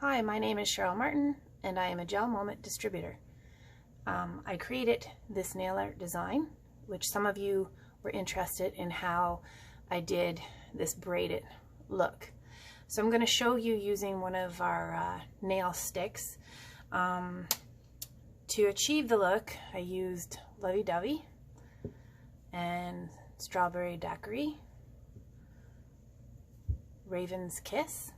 Hi, my name is Cheryl Martin and I am a GelMoment distributor. I created this nail art design, which some of you were interested in how I did this braided look. So I'm going to show you using one of our nail sticks. To achieve the look, I used Lovee Dovee and Strawberry Daiquiri, Raven's Kiss,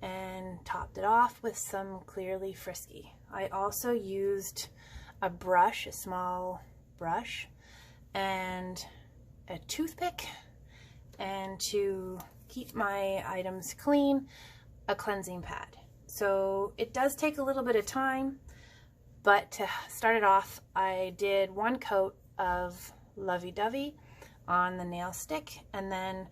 and topped it off with some clearly Frisky. I also used a brush, a small brush, and a toothpick, and to keep my items clean, a cleansing pad. So it does take a little bit of time, but to start it off, I did one coat of Lovee Dovee on the nail stick, and then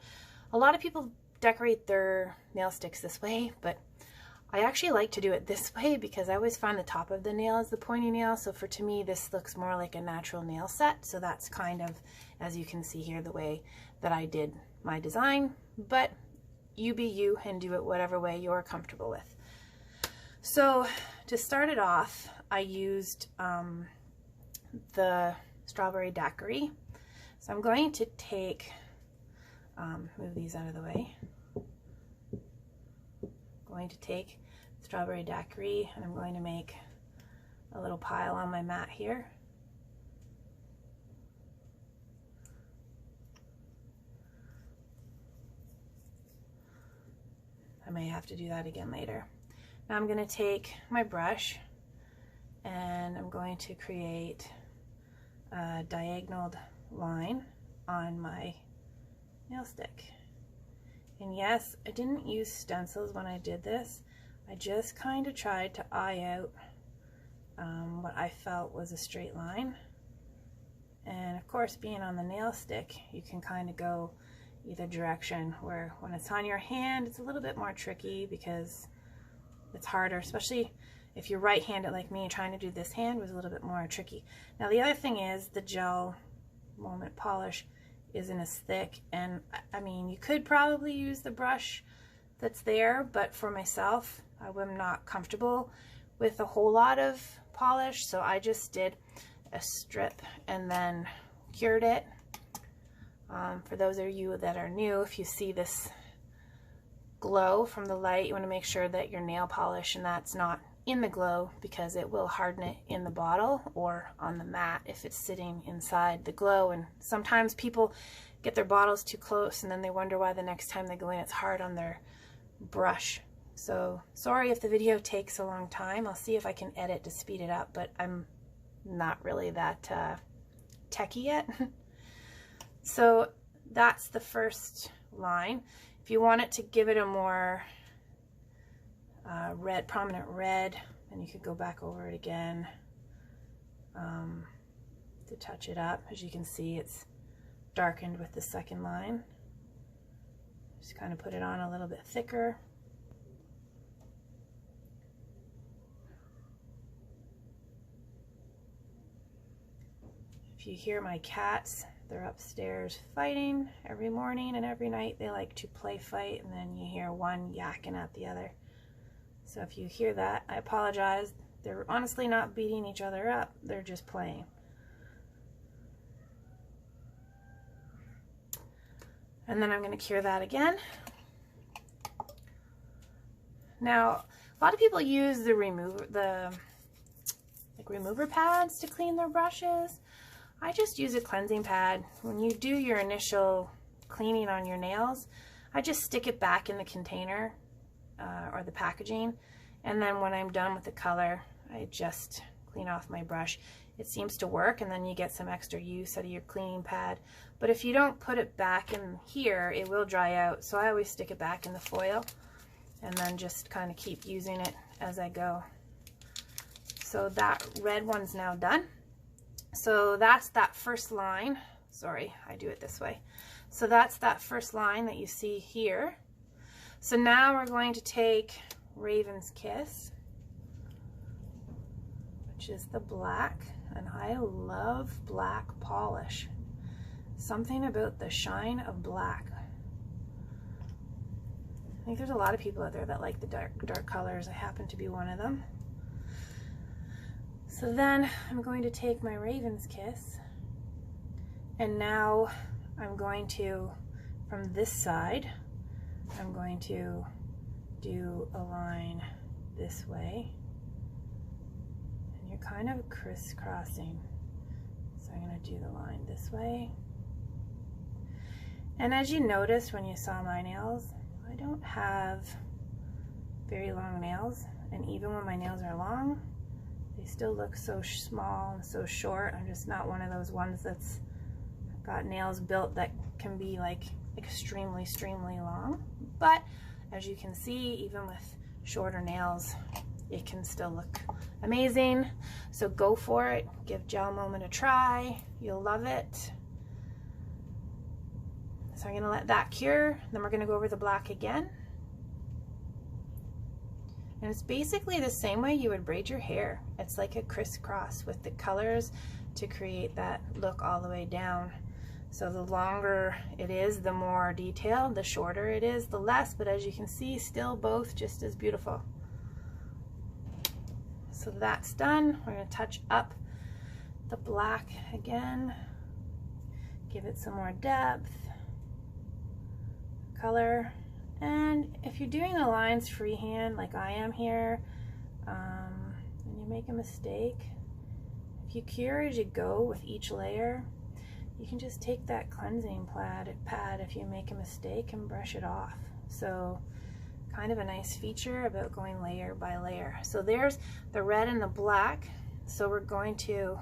a lot of people decorate their nail sticks this way, but I actually like to do it this way because I always find the top of the nail is the pointy nail. So to me, this looks more like a natural nail set. So that's kind of, as you can see here, the way that I did my design, but you be you and do it whatever way you're comfortable with. So to start it off, I used the Strawberry Daiquiri. So I'm going to take, move these out of the way. Going to take Strawberry Daiquiri and I'm going to make a little pile on my mat here. I may have to do that again later. Now I'm going to take my brush and I'm going to create a diagonal line on my nail stick. And yes, I didn't use stencils when I did this. I just kind of tried to eye out what I felt was a straight line. And of course, being on the nail stick, you can kind of go either direction, where when it's on your hand, it's a little bit more tricky because it's harder, especially if you're right-handed like me. Trying to do this hand was a little bit more tricky. Now the other thing is the GelMoment polish isn't as thick, and I mean, you could probably use the brush that's there, but for myself, I'm not comfortable with a whole lot of polish, so I just did a strip and then cured it. For those of you that are new, if you see this glow from the light, you want to make sure that your nail polish and that's not in the glow, because it will harden it in the bottle or on the mat if it's sitting inside the glow. And sometimes people get their bottles too close and then they wonder why the next time they go in it's hard on their brush. So sorry if the video takes a long time. I'll see if I can edit to speed it up, but I'm not really that techie yet. So that's the first line. If you want it to give it a more prominent red, and you could go back over it again to touch it up. As you can see, it's darkened with the second line. Just kind of put it on a little bit thicker. If you hear my cats, they're upstairs fighting every morning and every night. They like to play fight, and then you hear one yakking at the other. So if you hear that, I apologize. They're honestly not beating each other up. They're just playing. And then I'm going to cure that again. Now, a lot of people use the remover pads to clean their brushes. I just use a cleansing pad. When you do your initial cleaning on your nails, I just stick it back in the container or the packaging, and then when I'm done with the color, I just clean off my brush. It seems to work, and then you get some extra use out of your cleaning pad. But if you don't put it back in here, it will dry out, so I always stick it back in the foil and then just kind of keep using it as I go. So that red one's now done. So that's that first line. Sorry, I do it this way. So that's that first line that you see here. So now we're going to take Raven's Kiss, which is the black, and I love black polish. Something about the shine of black. think there's a lot of people out there that like the dark colors. I happen to be one of them. So then I'm going to take my Raven's Kiss, and now I'm going to, from this side, I'm going to do a line this way, and you're kind of crisscrossing. So I'm going to do the line this way. And as you noticed when you saw my nails, I don't have very long nails, and even when my nails are long, they still look so small and so short. I'm just not one of those ones that's got nails built that can be like extremely long. But as you can see, even with shorter nails, it can still look amazing. So go for it. Give GelMoment a try. You'll love it. So I'm going to let that cure. Then we're going to go over the black again. And it's basically the same way you would braid your hair. It's like a crisscross with the colors to create that look all the way down. So the longer it is, the more detailed. The shorter it is, the less. But as you can see, still both just as beautiful. So that's done. We're going to touch up the black again. Give it some more depth, color. And if you're doing the lines freehand like I am here, and you make a mistake, if you cure as you go with each layer, you can just take that cleansing pad if you make a mistake and brush it off. So kind of a nice feature about going layer by layer. So there's the red and the black. So we're going to,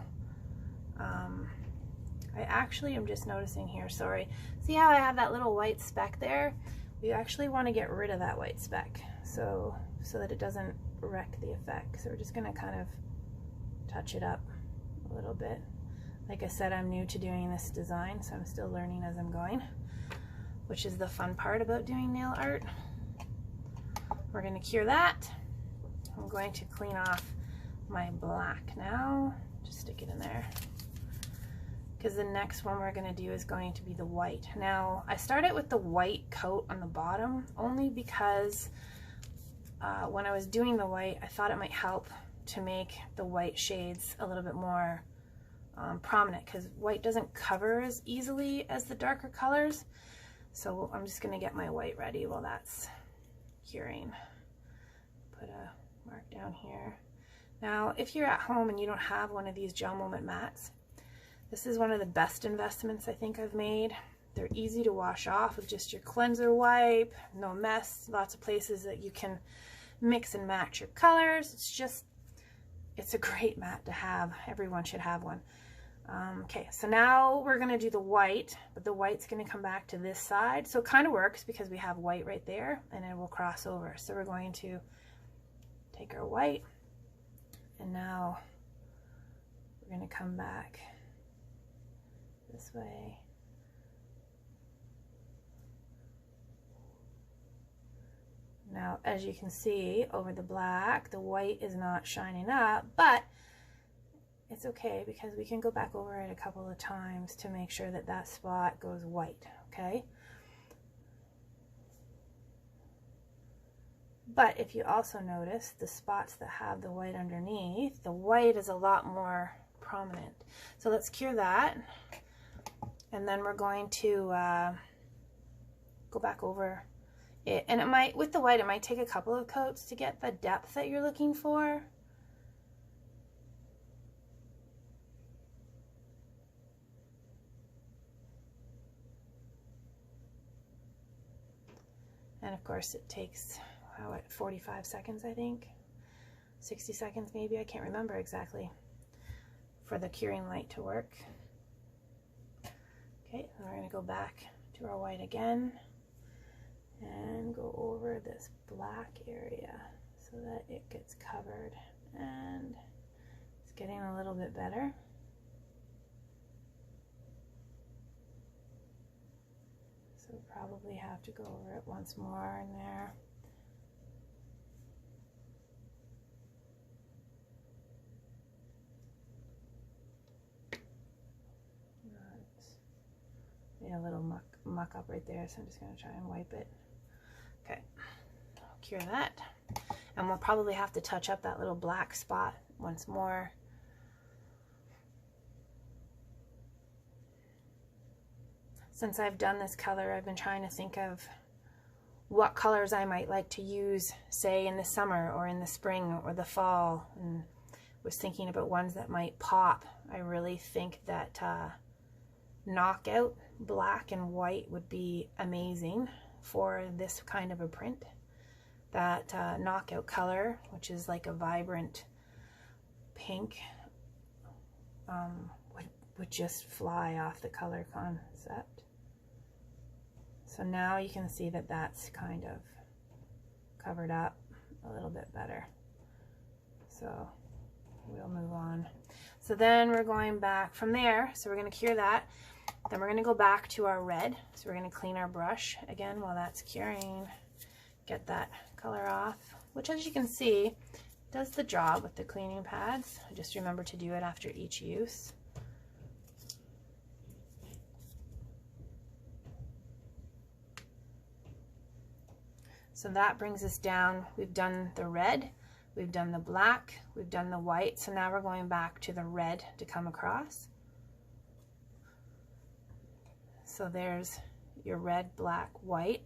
I actually am just noticing here, sorry. See how I have that little white speck there? We actually want to get rid of that white speck so that it doesn't wreck the effect. So we're just going to kind of touch it up a little bit. Like I said, I'm new to doing this design, so I'm still learning as I'm going, which is the fun part about doing nail art. We're going to cure that. I'm going to clean off my black now. Just stick it in there, because the next one we're going to do is going to be the white. Now, I started with the white coat on the bottom only because when I was doing the white, I thought it might help to make the white shades a little bit more prominent, because white doesn't cover as easily as the darker colors. So I'm just going to get my white ready while that's curing. Put a mark down here. Now, if you're at home and you don't have one of these GelMoment mats, this is one of the best investments I think I've made. They're easy to wash off with just your cleanser wipe, no mess, lots of places that you can mix and match your colors. It's a great mat to have. Everyone should have one. Okay, so now we're going to do the white, but the white's going to come back to this side. So it kind of works because we have white right there and it will cross over. So we're going to take our white, and now we're going to come back this way. Now, as you can see over the black, the white is not shining up, but it's okay because we can go back over it a couple of times to make sure that that spot goes white, okay? But if you also notice the spots that have the white underneath, the white is a lot more prominent. So let's cure that. And then we're going to go back over it. And it might, with the white, it might take a couple of coats to get the depth that you're looking for. And of course it takes, what, 45 seconds, I think? 60 seconds maybe, I can't remember exactly, for the curing light to work. Okay, we're going to go back to our white again and go over this black area so that it gets covered, and it's getting a little bit better. So we'll probably have to go over it once more in there. A little muck up right there, so I'm just going to try and wipe it. Okay, cure that. And we'll probably have to touch up that little black spot once more. Since I've done this color, I've been trying to think of what colors I might like to use, say in the summer or in the spring or the fall, and was thinking about ones that might pop. I really think that knockout black and white would be amazing for this kind of a print. That knockout color, which is like a vibrant pink, would just fly off the color concept. So now you can see that that's kind of covered up a little bit better. So we'll move on. So then we're going back from there. So we're going to cure that. Then we're going to go back to our red. So we're going to clean our brush again while that's curing. Get that color off, which as you can see does the job with the cleaning pads. Just remember to do it after each use. So that brings us down. We've done the red, we've done the black, we've done the white. So now we're going back to the red to come across. So there's your red, black, white.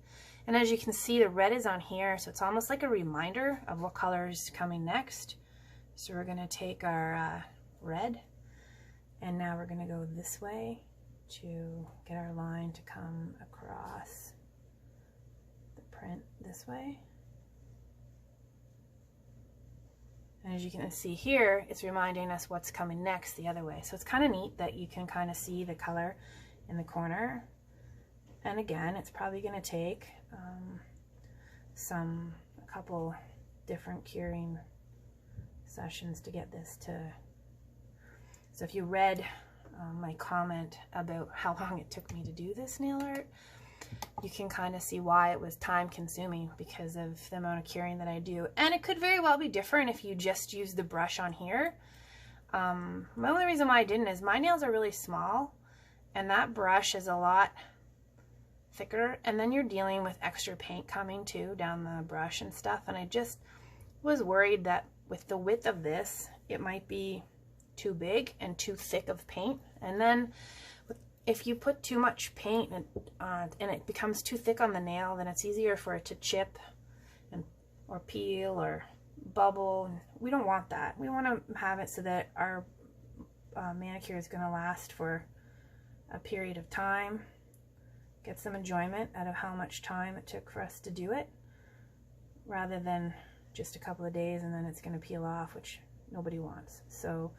And as you can see, the red is on here, so it's almost like a reminder of what color is coming next. So we're going to take our red, and now we're going to go this way to get our line to come across the print this way. And as you can see here, it's reminding us what's coming next the other way. So it's kind of neat that you can kind of see the color in the corner. And again, it's probably going to take a couple different curing sessions to get this to. So if you read my comment about how long it took me to do this nail art, you can kind of see why it was time consuming because of the amount of curing that I do. And it could very well be different if you just use the brush on here. My only reason why I didn't is my nails are really small and that brush is a lot thicker, and then you're dealing with extra paint coming too down the brush and stuff, and I just was worried that with the width of this it might be too big and too thick of paint, and then if you put too much paint and it becomes too thick on the nail, then it's easier for it to chip and or peel or bubble, and we don't want that. We want to have it so that our manicure is going to last for a period of time. Get some enjoyment out of how much time it took for us to do it, rather than just a couple of days and then it's going to peel off, which nobody wants. So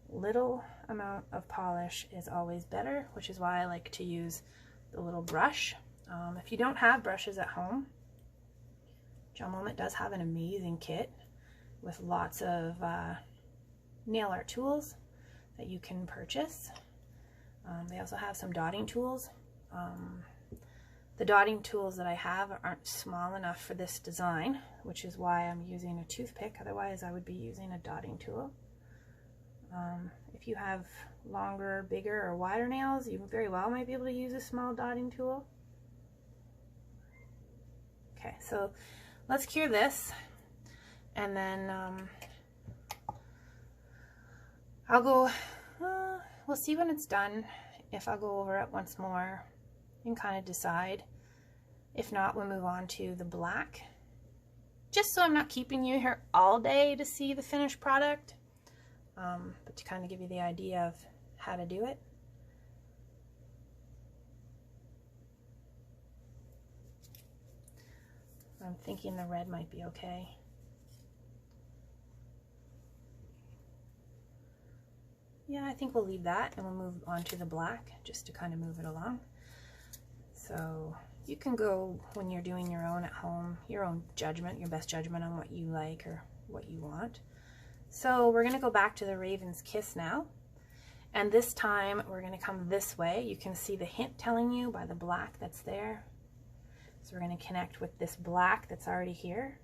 little amount of polish is always better, which is why I like to use the little brush. If you don't have brushes at home, GelMoment does have an amazing kit with lots of nail art tools that you can purchase. They also have some dotting tools. The dotting tools that I have aren't small enough for this design, which is why I'm using a toothpick. Otherwise I would be using a dotting tool. If you have longer, bigger, or wider nails, you very well might be able to use a small dotting tool. Okay, so let's cure this, and then I'll go, we'll see when it's done, if I'll go over it once more and kind of decide. If not, we'll move on to the black, just so I'm not keeping you here all day to see the finished product, but to kind of give you the idea of how to do it. I'm thinking the red might be okay. Yeah, I think we'll leave that and we'll move on to the black just to kind of move it along. So you can go, when you're doing your own at home, your own judgment, your best judgment on what you like or what you want. So we're going to go back to the Raven's Kiss now. And this time we're going to come this way. You can see the hint telling you by the black that's there. So we're going to connect with this black that's already here.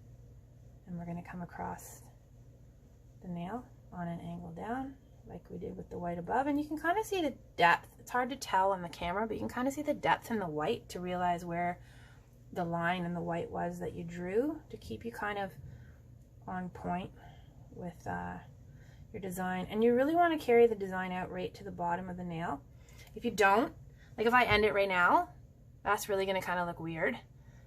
And we're going to come across the nail on an angle down, like we did with the white above. And you can kind of see the depth. It's hard to tell on the camera, but you can kind of see the depth in the white to realize where the line and the white was that you drew, to keep you kind of on point with your design. And you really want to carry the design out right to the bottom of the nail. If you don't, like if I end it right now, that's really going to kind of look weird.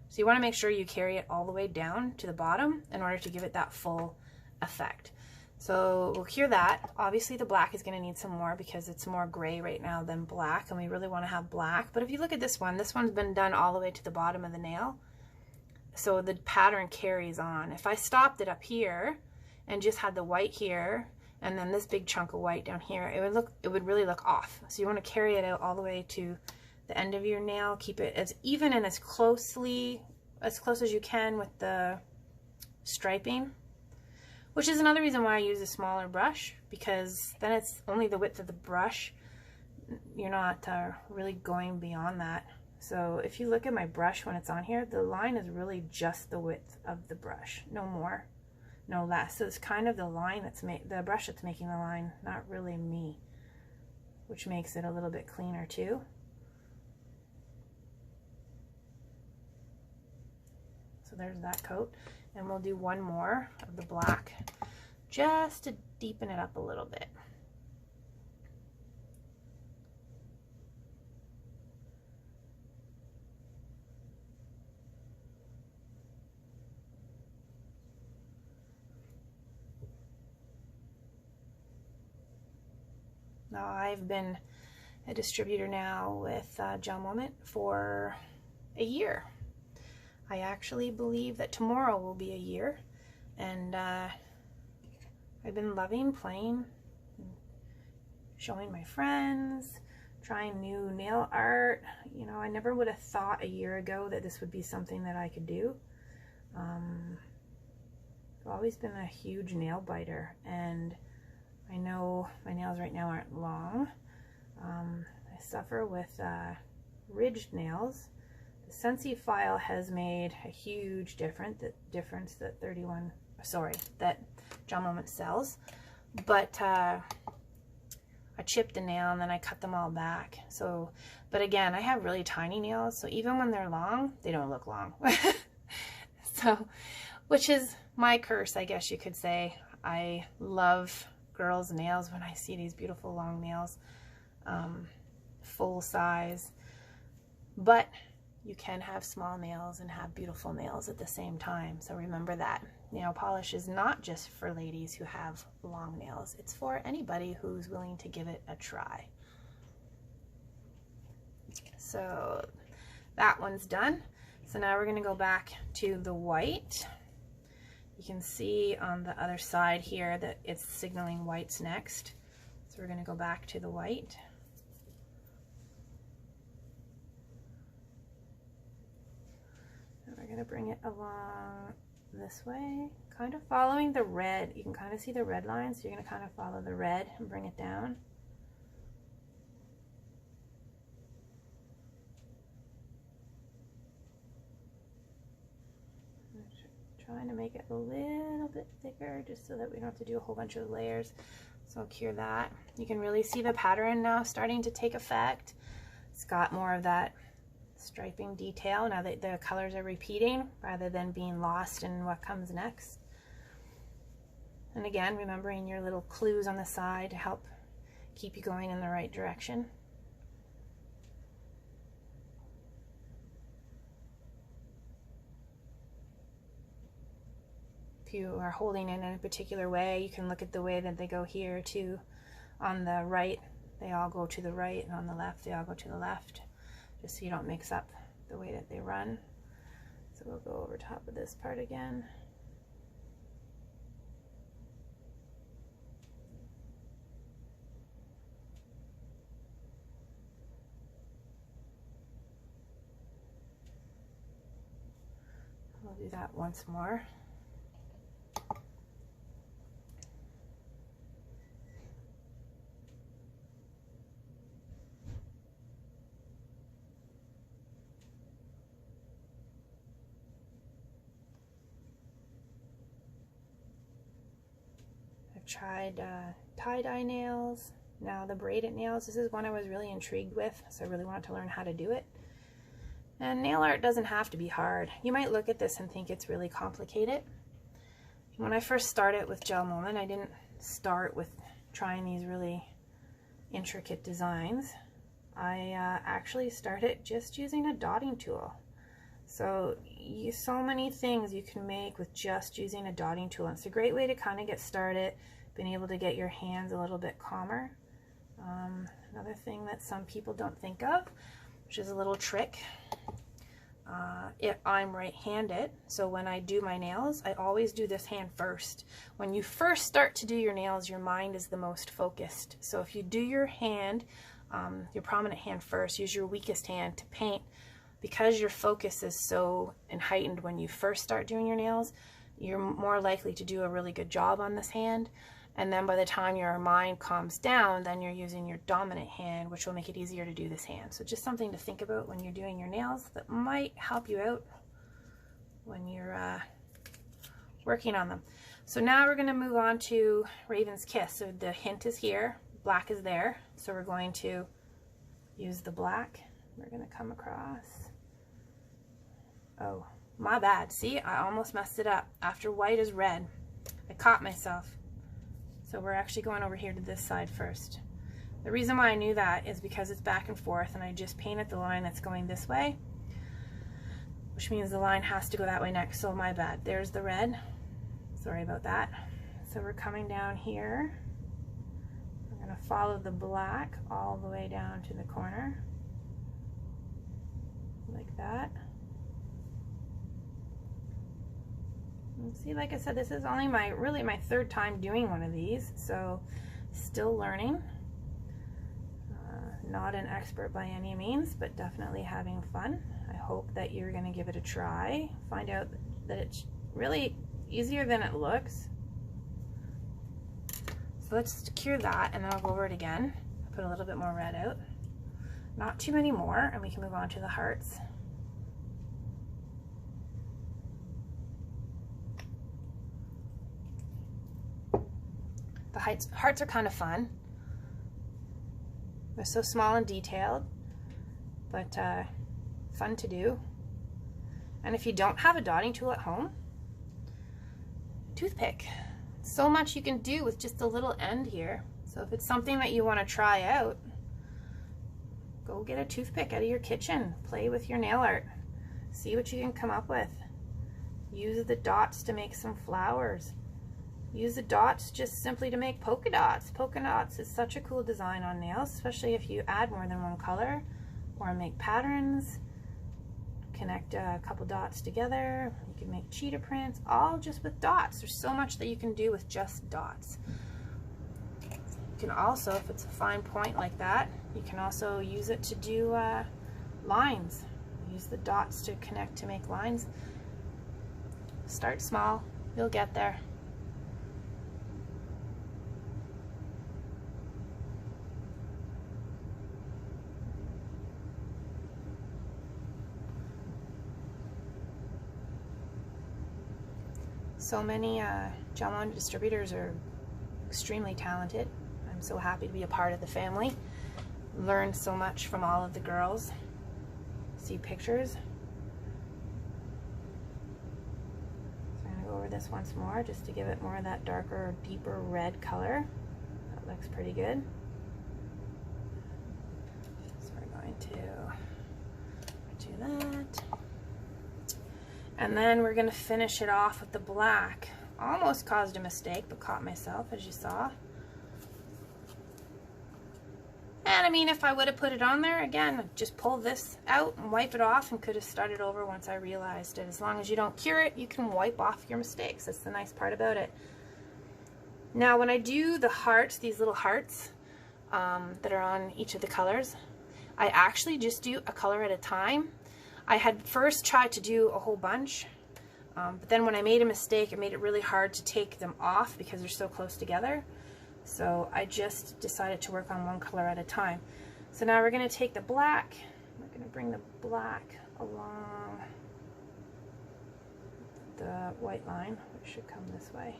So you want to make sure you carry it all the way down to the bottom in order to give it that full effect. So we'll cure that. Obviously the black is going to need some more because it's more gray right now than black, and we really want to have black. But if you look at this one's been done all the way to the bottom of the nail, so the pattern carries on. If I stopped it up here and just had the white here and then this big chunk of white down here, it would really look off. So you want to carry it out all the way to the end of your nail. Keep it as even and as close as you can with the striping, which is another reason why I use a smaller brush, because then it's only the width of the brush. You're not really going beyond that. So if you look at my brush when it's on here, the line is really just the width of the brush, no more, no less. So it's kind of the line the brush that's making the line, not really me, which makes it a little bit cleaner too. So there's that coat. And we'll do one more of the black just to deepen it up a little bit. Now I've been a distributor now with GelMoment for a year. I actually believe that tomorrow will be a year, and I've been loving playing, showing my friends, trying new nail art. You know, I never would have thought a year ago that this would be something that I could do. I've always been a huge nail biter, and I know my nails right now aren't long. I suffer with ridged nails. The Scentsy file has made a huge difference that GelMoment sells. But I chipped the nail and then I cut them all back. So, but again, I have really tiny nails, so even when they're long, they don't look long. So, which is my curse, I guess you could say. I love girls' nails when I see these beautiful long nails, full size. But you can have small nails and have beautiful nails at the same time. So remember that. Nail polish is not just for ladies who have long nails. It's for anybody who's willing to give it a try. So that one's done. So now we're going to go back to the white. You can see on the other side here that it's signaling white's next. So we're going to go back to the white. We're going to bring it along this way, kind of following the red. You can kind of see the red line, so you're going to kind of follow the red and bring it down. Trying to make it a little bit thicker just so that we don't have to do a whole bunch of layers. So I'll cure that. You can really see the pattern now starting to take effect. It's got more of that striping detail now that the colors are repeating rather than being lost in what comes next. And again, remembering your little clues on the side to help keep you going in the right direction. If you are holding it in a particular way, you can look at the way that they go here too. On the right, they all go to the right, and on the left, they all go to the left, just so you don't mix up the way that they run. So we'll go over top of this part again. We'll do that once more. Tried tie-dye nails, now the braided nails. This is one I was really intrigued with, so I really wanted to learn how to do it. And nail art doesn't have to be hard. You might look at this and think it's really complicated. When I first started with GelMoment, I didn't start with trying these really intricate designs. I actually started just using a dotting tool. So so many things you can make with just using a dotting tool. It's a great way to kind of get started, being able to get your hands a little bit calmer. Another thing that some people don't think of, which is a little trick. If I'm right-handed, so when I do my nails, I always do this hand first. When you first start to do your nails, your mind is the most focused. So if you do your hand, your prominent hand first, use your weakest hand to paint. Because your focus is so heightened when you first start doing your nails, you're more likely to do a really good job on this hand. And then by the time your mind calms down, then you're using your dominant hand, which will make it easier to do this hand. So just something to think about when you're doing your nails that might help you out when you're working on them. So now we're going to move on to Raven's Kiss. So the hint is here, black is there. So we're going to use the black. We're going to come across. Oh, my bad. See, I almost messed it up. After white is red, I caught myself. So we're actually going over here to this side first. The reason why I knew that is because it's back and forth, and I just painted the line that's going this way, which means the line has to go that way next. So my bad. There's the red. Sorry about that. So we're coming down here. We're going to follow the black all the way down to the corner. Like that. And see, like I said, this is only really my third time doing one of these, so still learning. Not an expert by any means, but definitely having fun. I hope that you're going to give it a try. Find out that it's really easier than it looks. So let's secure that, and then I'll go over it again. Put a little bit more red out. Not too many more, and we can move on to the hearts. The hearts are kind of fun. They're so small and detailed, but fun to do. And if you don't have a dotting tool at home, toothpick. So much you can do with just a little end here. So if it's something that you want to try out, go get a toothpick out of your kitchen. Play with your nail art. See what you can come up with. Use the dots to make some flowers. Use the dots just simply to make polka dots. Polka dots is such a cool design on nails, especially if you add more than one color or make patterns. Connect a couple dots together. You can make cheetah prints, all just with dots. There's so much that you can do with just dots. You can also, if it's a fine point like that, you can also use it to do lines. Use the dots to connect to make lines. Start small, you'll get there. So many GelMoment distributors are extremely talented. I'm so happy to be a part of the family. Learned so much from all of the girls. See pictures. So I'm going to go over this once more just to give it more of that darker, deeper red color. That looks pretty good. So we're going to do that. And then we're going to finish it off with the black. Almost caused a mistake, but caught myself, as you saw. And I mean, if I would have put it on there, again, just pull this out and wipe it off, and could have started over once I realized it. As long as you don't cure it, you can wipe off your mistakes. That's the nice part about it. Now, when I do the hearts, these little hearts that are on each of the colors, I actually just do a color at a time. I had first tried to do a whole bunch, but then when I made a mistake, it made it really hard to take them off because they're so close together. So I just decided to work on one color at a time. So now we're going to take the black, we're going to bring the black along the white line, which should come this way.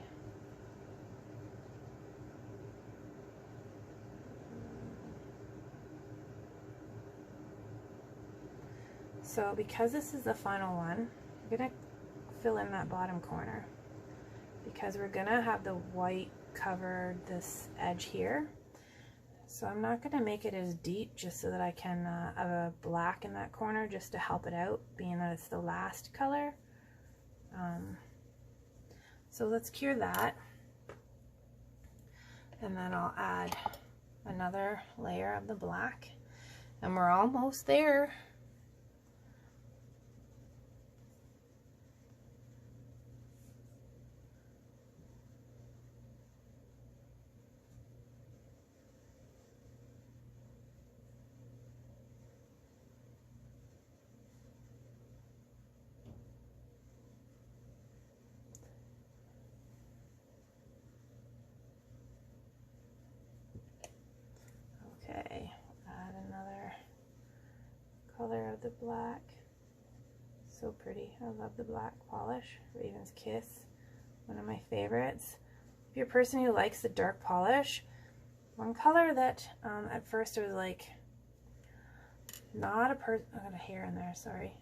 So because this is the final one, I'm gonna fill in that bottom corner because we're gonna have the white cover this edge here. So I'm not gonna make it as deep just so that I can have a black in that corner just to help it out, being that it's the last color. So let's cure that. And then I'll add another layer of the black. And we're almost there. Okay, add another color of the black. So pretty. I love the black polish. Raven's Kiss, one of my favorites. If you're a person who likes the dark polish, one color that at first I was like, not a person, I got a hair in there, sorry.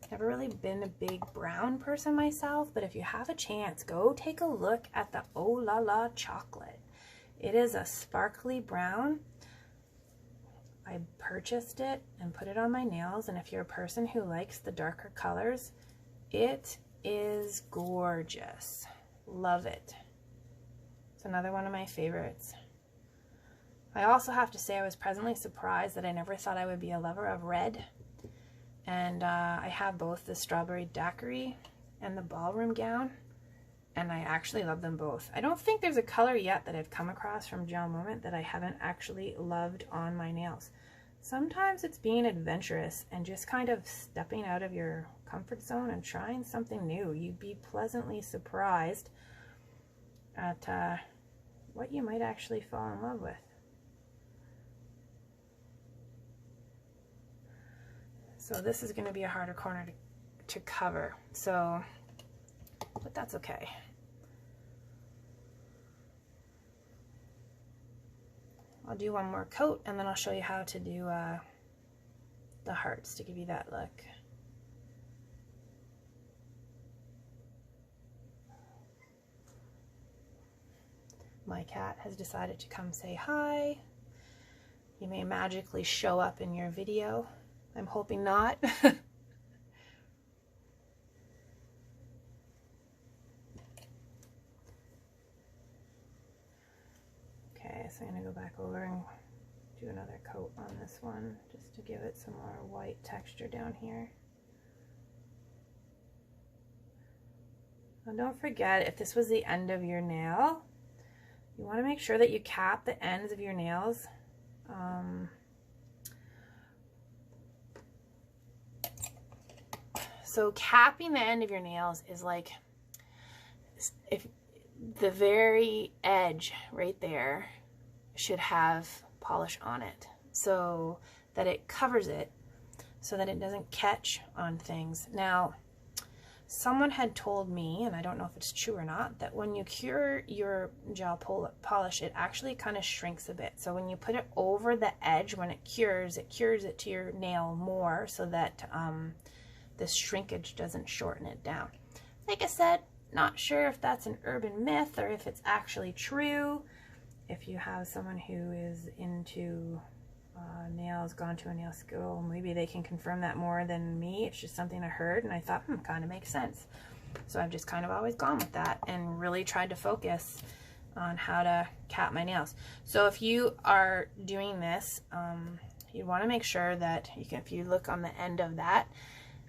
Never really been a big brown person myself, but if you have a chance, go take a look at the Oh La La chocolate. It is a sparkly brown. I purchased it and put it on my nails, and if you're a person who likes the darker colors, it is gorgeous. Love it. It's another one of my favorites. I also have to say I was pleasantly surprised that I never thought I would be a lover of red. And I have both the strawberry daiquiri and the ballroom gown, and I actually love them both. I don't think there's a color yet that I've come across from GelMoment that I haven't actually loved on my nails. Sometimes it's being adventurous and just kind of stepping out of your comfort zone and trying something new. You'd be pleasantly surprised at what you might actually fall in love with. So this is going to be a harder corner to cover, so, but that's okay. I'll do one more coat and then I'll show you how to do the hearts to give you that look. My cat has decided to come say hi. You may magically show up in your video. I'm hoping not. Okay, so I'm going to go back over and do another coat on this one just to give it some more white texture down here. Now don't forget, if this was the end of your nail, you want to make sure that you cap the ends of your nails. So capping the end of your nails is like, if the very edge right there should have polish on it so that it covers it so that it doesn't catch on things. Now, someone had told me, and I don't know if it's true or not, that when you cure your gel polish, it actually kind of shrinks a bit. So when you put it over the edge, when it cures it to your nail more so that this shrinkage doesn't shorten it down. Like I said, not sure if that's an urban myth or if it's actually true. If you have someone who is into nails, gone to a nail school, maybe they can confirm that more than me. It's just something I heard and I thought, kind of makes sense. So I've just kind of always gone with that and really tried to focus on how to cap my nails. So if you are doing this, you want to make sure that you can, if you look on the end of that,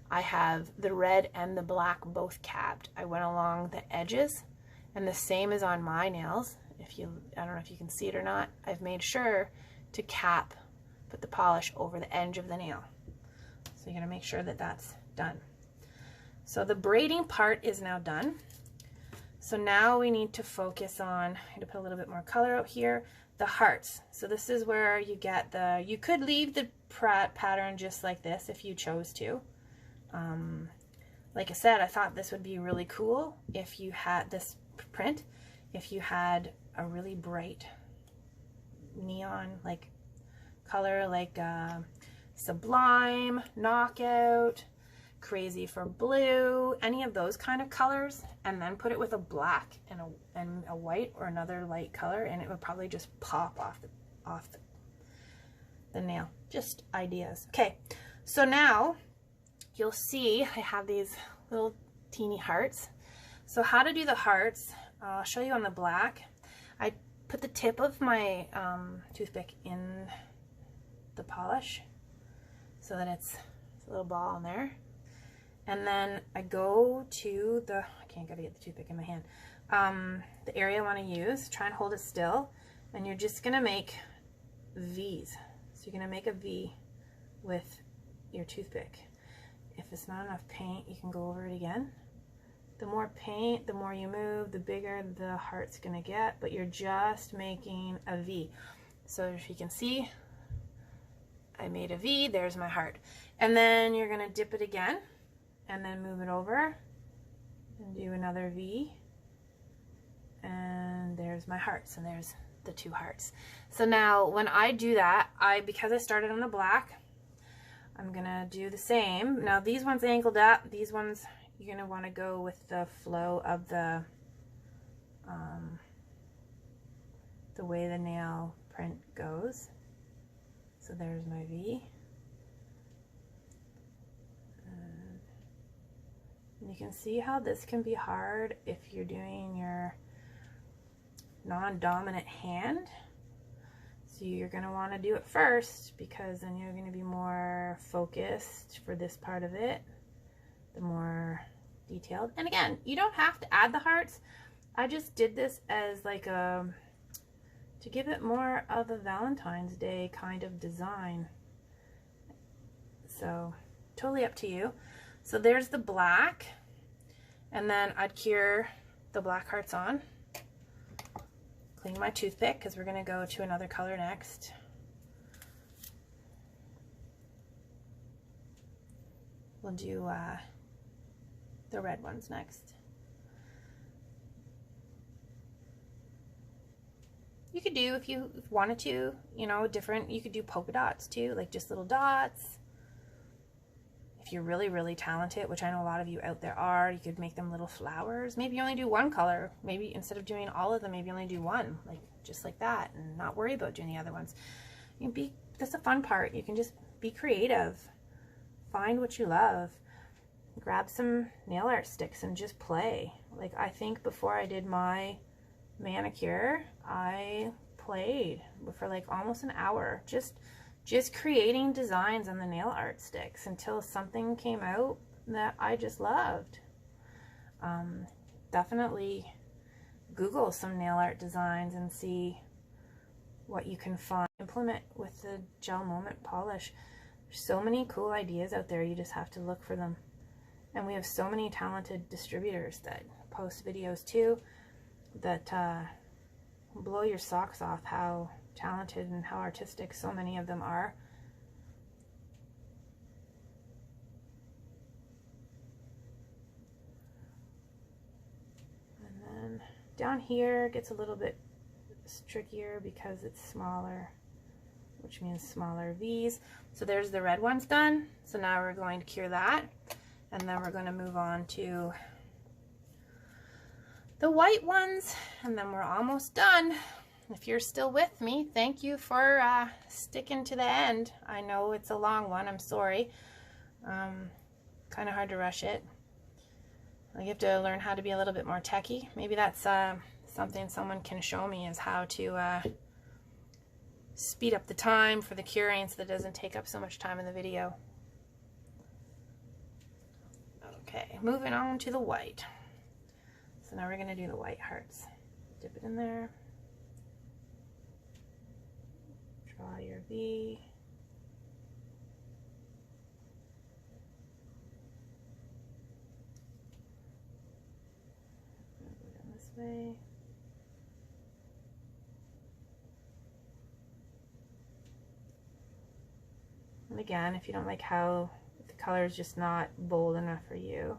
I have the red and the black both capped. I went along the edges, and the same is on my nails. If you, I don't know if you can see it or not, I've made sure to cap, put the polish over the edge of the nail. So you're gonna make sure that that's done. So the braiding part is now done. So now we need to focus on, I'm gonna put a little bit more color out here, the hearts. So this is where you get the, you could leave the pattern just like this if you chose to. Like I said, I thought this would be really cool if you had this print, if you had a really bright neon like color, like Sublime, Knockout, Crazy for Blue, any of those kind of colors, and then put it with a black and a white or another light color, and it would probably just pop off the nail. Just ideas. Okay, so now you'll see I have these little teeny hearts. So how to do the hearts, I'll show you on the black. I put the tip of my toothpick in the polish so that it's a little ball in there. And then I go to the, I can't get the toothpick in my hand, the area I want to use, try and hold it still, and you're just going to make V's. So you're going to make a V with your toothpick. If it's not enough paint, you can go over it again. The more paint, the more you move, the bigger the heart's going to get, but you're just making a V. So if you can see, I made a V, there's my heart. And then you're going to dip it again, and then move it over and do another V, and there's my hearts, and there's the two hearts. So now when I do that, because I started on the black, I'm gonna do the same. Now these ones angled up, these ones you're gonna want to go with the flow of the way the nail print goes. So there's my V. And you can see how this can be hard if you're doing your non-dominant hand. So you're going to want to do it first, because then you're going to be more focused for this part of it, the more detailed. And again, you don't have to add the hearts. I just did this as like to give it more of a Valentine's Day kind of design. So totally up to you. So there's the black, and then I'd cure the black hearts on. Clean my toothpick because we're going to go to another color next. We'll do the red ones next. You could do, if you wanted to, you know, different, you could do polka dots too, like just little dots. If you're really, really talented, which I know a lot of you out there are, you could make them little flowers. Maybe you only do one color. Maybe instead of doing all of them, maybe you only do one, like just like that, and not worry about doing the other ones. You can that's the fun part. You can just be creative. Find what you love. Grab some nail art sticks and just play. Like, I think before I did my manicure, I played for like almost an hour, just creating designs on the nail art sticks until something came out that I just loved. Definitely Google some nail art designs and see what you can find. Implement with the GelMoment polish. There's so many cool ideas out there, you just have to look for them. And we have so many talented distributors that post videos too that blow your socks off how talented and how artistic so many of them are. And then down here gets a little bit trickier because it's smaller, which means smaller V's. So there's the red ones done. So now we're going to cure that, and then we're going to move on to the white ones, and then we're almost done. If you're still with me, thank you for sticking to the end. I know it's a long one, I'm sorry. Kind of hard to rush it. You have to learn how to be a little bit more techie. Maybe that's something someone can show me, is how to speed up the time for the curing so that it doesn't take up so much time in the video. Okay, moving on to the white. So now we're going to do the white hearts. Dip it in there. Draw your V. Go down this way. And again, if you don't like how the color is just not bold enough for you,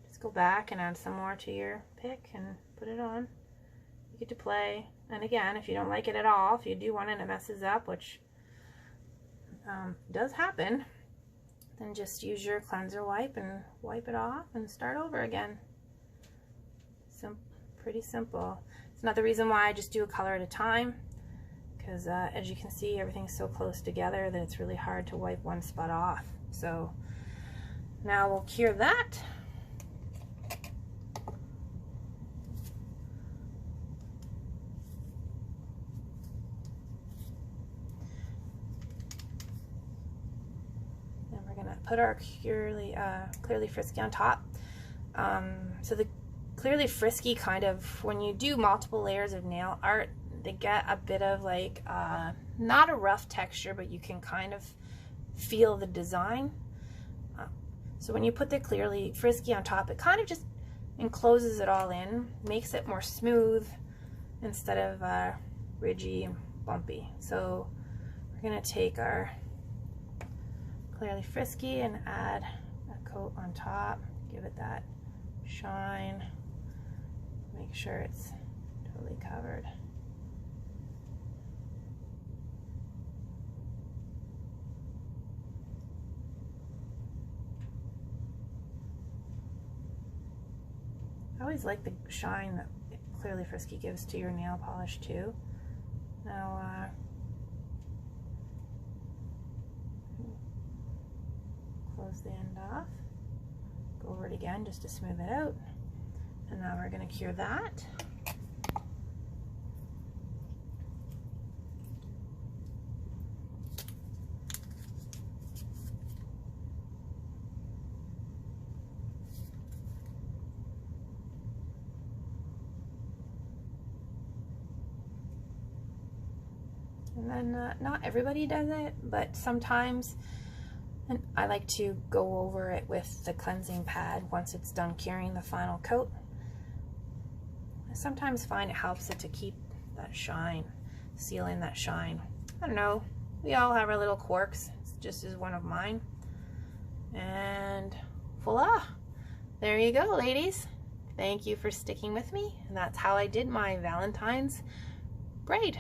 just go back and add some more to your pick and put it on. You get to play. And again, if you don't like it at all, if you do one and it messes up, which does happen, then just use your cleanser wipe and wipe it off and start over again. Pretty simple. It's another reason why I just do a color at a time, because as you can see, everything's so close together that it's really hard to wipe one spot off. So now we'll cure that. And we're gonna put our clearly Frisky on top. So the Clearly Frisky kind of, when you do multiple layers of nail art, they get a bit of like, not a rough texture, but you can kind of feel the design. So when you put the Clearly Frisky on top, it kind of just encloses it all in, makes it more smooth instead of ridgy and bumpy. So we're gonna take our Clearly Frisky and add a coat on top, give it that shine. Make sure it's totally covered. I always like the shine that Clearly Frisky gives to your nail polish too. Now, close the end off. Go over it again just to smooth it out. And now we're going to cure that. And then not everybody does it, but sometimes, and I like to go over it with the cleansing pad once it's done curing the final coat. I sometimes find it helps it to keep that shine, seal in that shine. I don't know, we all have our little quirks. It's just as one of mine. And voila, there you go, ladies. Thank you for sticking with me. And that's how I did my Valentine's braid.